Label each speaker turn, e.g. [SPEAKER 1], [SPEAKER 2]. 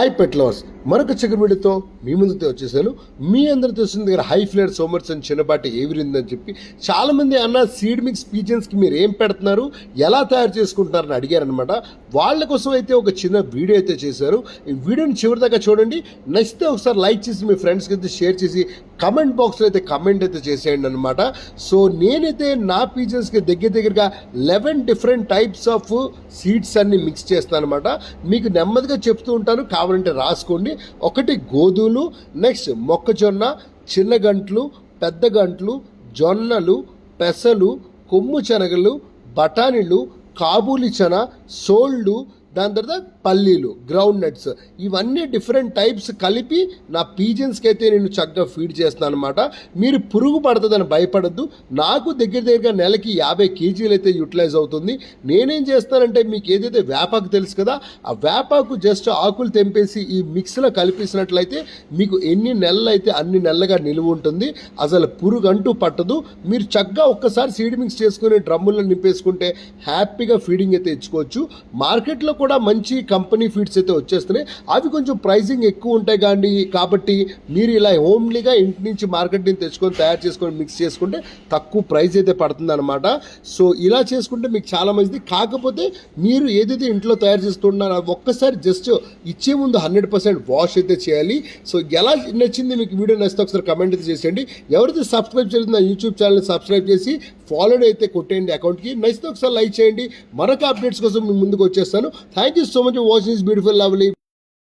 [SPEAKER 1] High pet lovers మరొక chicken వీడియోతో మీ ముందుతో వచ్చేసాను. మీ అందరూ తెలిసిన దగ్గర హై ఫ్లేర్ సోమర్స్ అని చిన్నపాటి ఏవిరిందని చెప్పి చాలా మంది అన్న సీడ్ మిక్స్ పీజన్స్కి మీరు ఏం పెడుతున్నారు, ఎలా తయారు చేసుకుంటున్నారని అడిగారనమాట. వాళ్ళ కోసం అయితే ఒక చిన్న వీడియో అయితే చేశారు. ఈ వీడియోని చివరి దాకా చూడండి. నచ్చితే ఒకసారి లైక్ చేసి మీ ఫ్రెండ్స్కి అయితే షేర్ చేసి కమెంట్ బాక్స్లో అయితే కమెంట్ అయితే చేసేయండి అనమాట. సో నేనైతే నా పీజన్స్కి దగ్గరగా 11 డిఫరెంట్ టైప్స్ ఆఫ్ సీడ్స్ అన్ని మిక్స్ చేస్తాను అనమాట. మీకు నెమ్మదిగా చెప్తూ ఉంటాను, కావాలంటే రాసుకోండి. ఒకటి గోధుమలు, నెక్స్ట్ మొక్కజొన్న, చిన్న గంట్లు, పెద్ద గంట్లు, జొన్నలు, పెసలు, కొమ్ము శనగలు, బఠానీలు, కాబూలి చన, సోళ్ళు, దాని తర్వాత పల్లీలు, గ్రౌండ్ నట్స్, ఇవన్నీ డిఫరెంట్ టైప్స్ కలిపి నా పీజన్స్కి అయితే నేను చక్కగా ఫీడ్ చేస్తాను అనమాట. మీరు పురుగు పడుతుందని భయపడద్దు. నాకు దగ్గరగా నెలకి 50 కేజీలు అయితే యూటిలైజ్ అవుతుంది. నేనేం చేస్తానంటే, మీకు ఏదైతే వేపాకు తెలుసు కదా, ఆ వేపాకు జస్ట్ ఆకులు తెంపేసి ఈ మిక్స్లో కలిపేసినట్లయితే మీకు ఎన్ని నెలలు అయితే అన్ని నెలలుగా నిలువ ఉంటుంది. అసలు పురుగు అంటూ పట్టదు. మీరు చక్కగా ఒక్కసారి సీడ్ మిక్స్ చేసుకుని డ్రమ్ముల్లో నింపేసుకుంటే హ్యాపీగా ఫీడింగ్ అయితే ఇచ్చుకోవచ్చు. మార్కెట్లో కూడా మంచి కంపెనీ ఫీడ్స్ అయితే వచ్చేస్తున్నాయి. అవి కొంచెం ప్రైసింగ్ ఎక్కువ ఉంటాయి కాబట్టి మీరు ఇలా హోమ్లీగా ఇంటి నుంచి మార్కెట్ నుంచి తెచ్చుకొని తయారు చేసుకొని మిక్స్ చేసుకుంటే తక్కువ ప్రైస్ అయితే పడుతుంది అనమాట. సో ఇలా చేసుకుంటే మీకు చాలా మంచిది. కాకపోతే మీరు ఏదైతే ఇంట్లో తయారు చేస్తున్నారో ఒక్కసారి జస్ట్ ఇచ్చే ముందు 100% వాష్ అయితే చేయాలి. సో ఎలా నచ్చింది మీకు వీడియో నచ్చితే ఒకసారి కమెంట్ అయితే చేసేయండి. ఎవరైతే సబ్స్క్రైబ్ చేయలేదు నా యూట్యూబ్ ఛానల్ సబ్స్క్రైబ్ చేసి ఫాలోడ్ అయితే కొట్టేయండి అకౌంట్కి. నచ్చితే ఒకసారి లైక్ చేయండి. మరొక అప్డేట్స్ కోసం మీ ముందుకు వచ్చేస్తాను. Thank you so much for watching this beautiful lovely